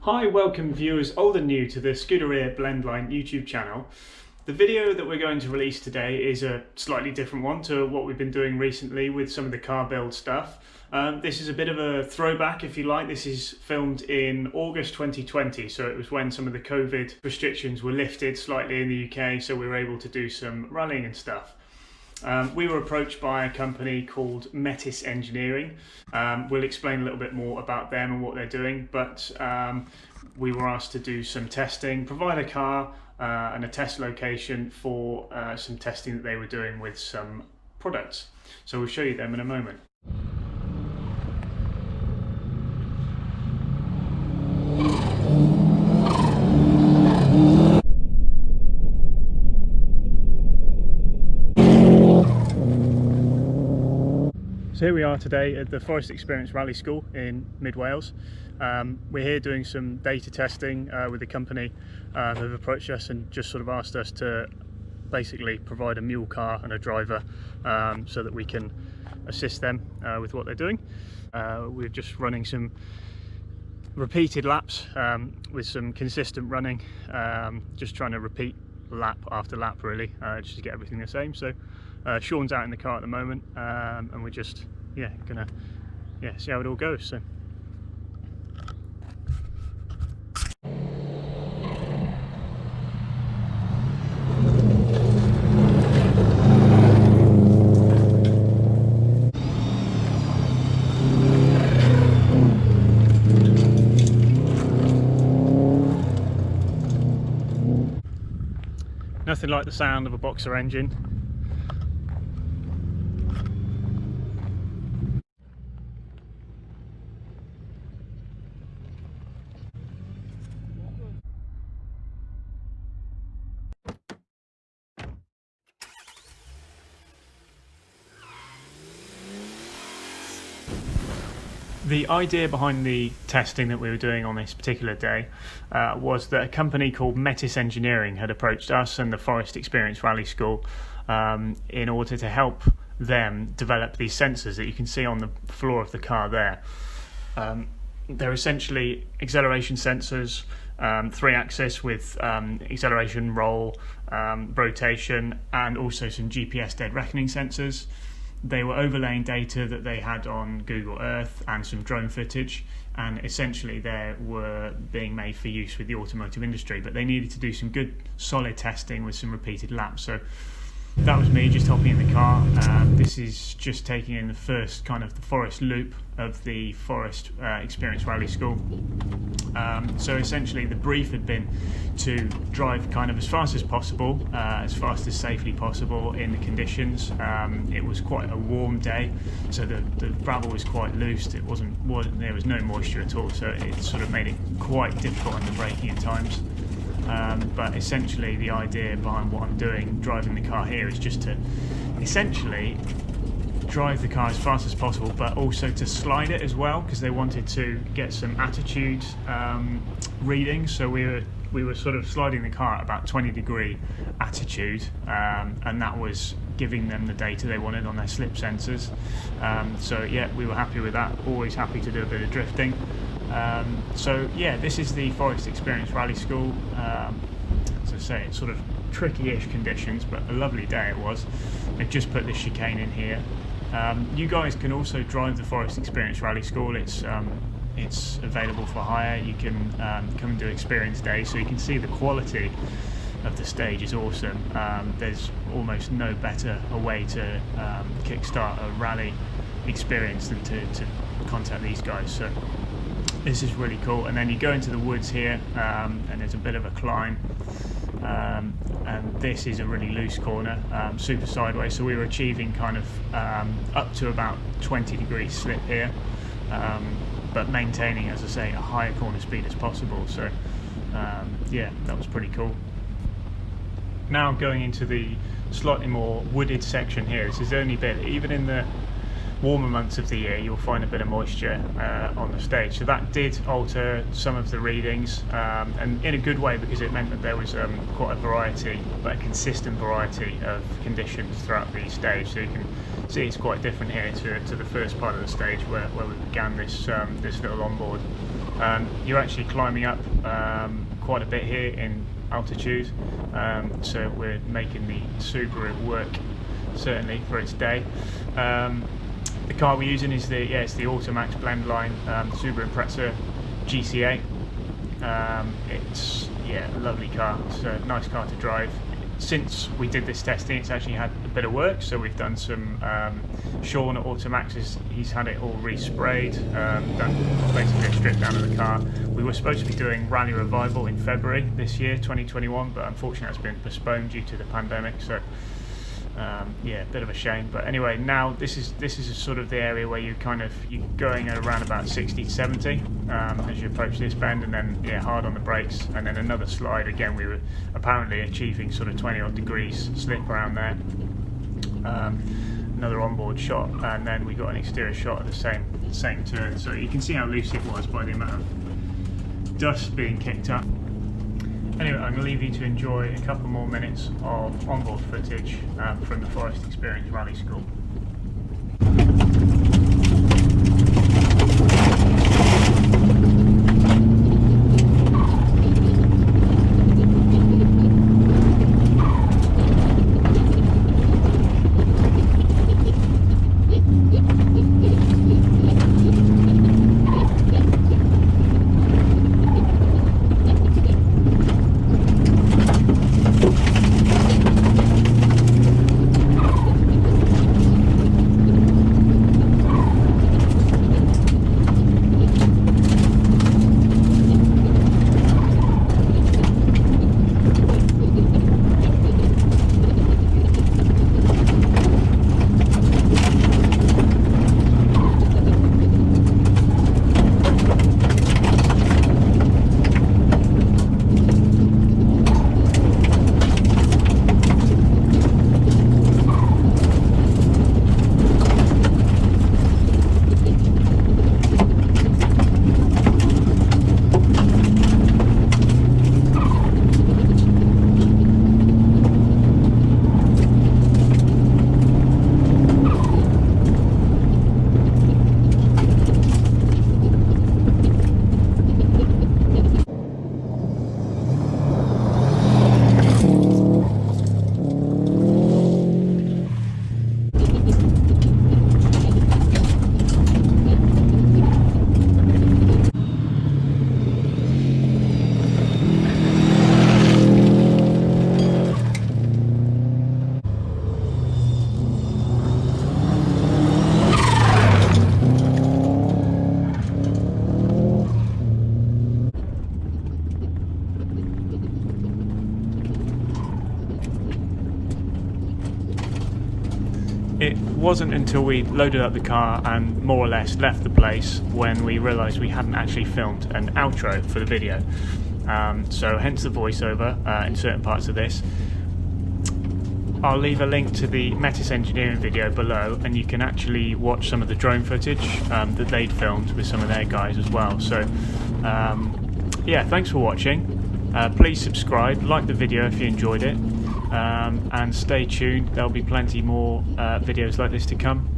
Hi, welcome viewers old and new to the Scuderia BlendLine YouTube channel. The video that we're going to release today is a slightly different one to what we've been doing recently with some of the car build stuff. This is a bit of a throwback, if you like. This is filmed in August 2020, so it was when some of the COVID restrictions were lifted slightly in the UK, so we were able to do some rallying and stuff. We were approached by a company called Metis Engineering. We'll explain a little bit more about them and what they're doing, but we were asked to do some testing, provide a car and a test location for some testing that they were doing with some products. So we'll show you them in a moment. So here we are today at the Forest Experience Rally School in Mid Wales. We're here doing some data testing with a company who have approached us and just sort of asked us to basically provide a mule car and a driver so that we can assist them with what they're doing. We're just running some repeated laps with some consistent running, just trying to repeat lap after lap really, just to get everything the same. So Sean's out in the car at the moment, and we're just gonna see how it all goes. So nothing like the sound of a boxer engine. The idea behind the testing that we were doing on this particular day was that a company called Metis Engineering had approached us and the Forest Experience Rally School in order to help them develop these sensors that you can see on the floor of the car there. They're essentially acceleration sensors, 3-axis with acceleration, roll, rotation, and also some GPS dead reckoning sensors. They were overlaying data that they had on Google Earth and some drone footage, and essentially they were being made for use with the automotive industry, but they needed to do some good solid testing with some repeated laps. So that was me just hopping in the car. This is just taking in the first kind of the forest loop of the Forest Experience Rally School. So essentially the brief had been to drive kind of as fast as possible, as fast as safely possible in the conditions. It was quite a warm day, so the gravel was quite loose. There was no moisture at all, so it sort of made it quite difficult on the braking at times. But essentially the idea behind what I'm doing, driving the car here, is just to essentially drive the car as fast as possible, but also to slide it as well, because they wanted to get some attitude readings. So we were sort of sliding the car at about 20-degree attitude, and that was giving them the data they wanted on their slip sensors. So yeah, we were happy with that. Always happy to do a bit of drifting. So yeah, this is the Forest Experience Rally School. As I say, it's sort of tricky-ish conditions, but a lovely day it was. They've just put this chicane in here. You guys can also drive the Forest Experience Rally School. It's available for hire. You can come and do experience days, so you can see the quality of the stage is awesome. There's almost no better a way to kickstart a rally experience than to contact these guys. So this is really cool. And then you go into the woods here, and there's a bit of a climb, and this is a really loose corner, super sideways, so we were achieving kind of up to about 20 degrees slip here, but maintaining, as I say, a higher corner speed as possible. So yeah, that was pretty cool. Now going into the slightly more wooded section here. This is the only bit, even in the warmer months of the year, you'll find a bit of moisture on the stage, so that did alter some of the readings, and in a good way, because it meant that there was quite a variety, but a consistent variety of conditions throughout the stage. So you can see it's quite different here to the first part of the stage where we began this this little onboard. You're actually climbing up quite a bit here in altitude, so we're making the Subaru work certainly for its day. The car we're using is the Automax BlendLine Subaru Impreza GC8. It's a lovely car. It's a nice car to drive. Since we did this testing, it's actually had a bit of work, so we've done some Sean at Automax, he's had it all resprayed, done basically a strip down of the car. We were supposed to be doing Rally Revival in February this year, 2021, but unfortunately that's been postponed due to the pandemic, so a bit of a shame. But anyway, now this is sort of the area where you're going at around about 60 to 70 as you approach this bend, and then hard on the brakes, and then another slide. Again, we were apparently achieving sort of 20 odd degrees slip around there. Another onboard shot, and then we got an exterior shot of the same turn. So you can see how loose it was by the amount of dust being kicked up. Anyway, I'm going to leave you to enjoy a couple more minutes of onboard footage from the Forest Experience Rally School. It wasn't until we loaded up the car and more or less left the place when we realised we hadn't actually filmed an outro for the video. So hence the voiceover in certain parts of this. I'll leave a link to the Metis engineering video below, and you can actually watch some of the drone footage that they'd filmed with some of their guys as well. So thanks for watching. Please subscribe, like the video if you enjoyed it, and stay tuned. There'll be plenty more videos like this to come.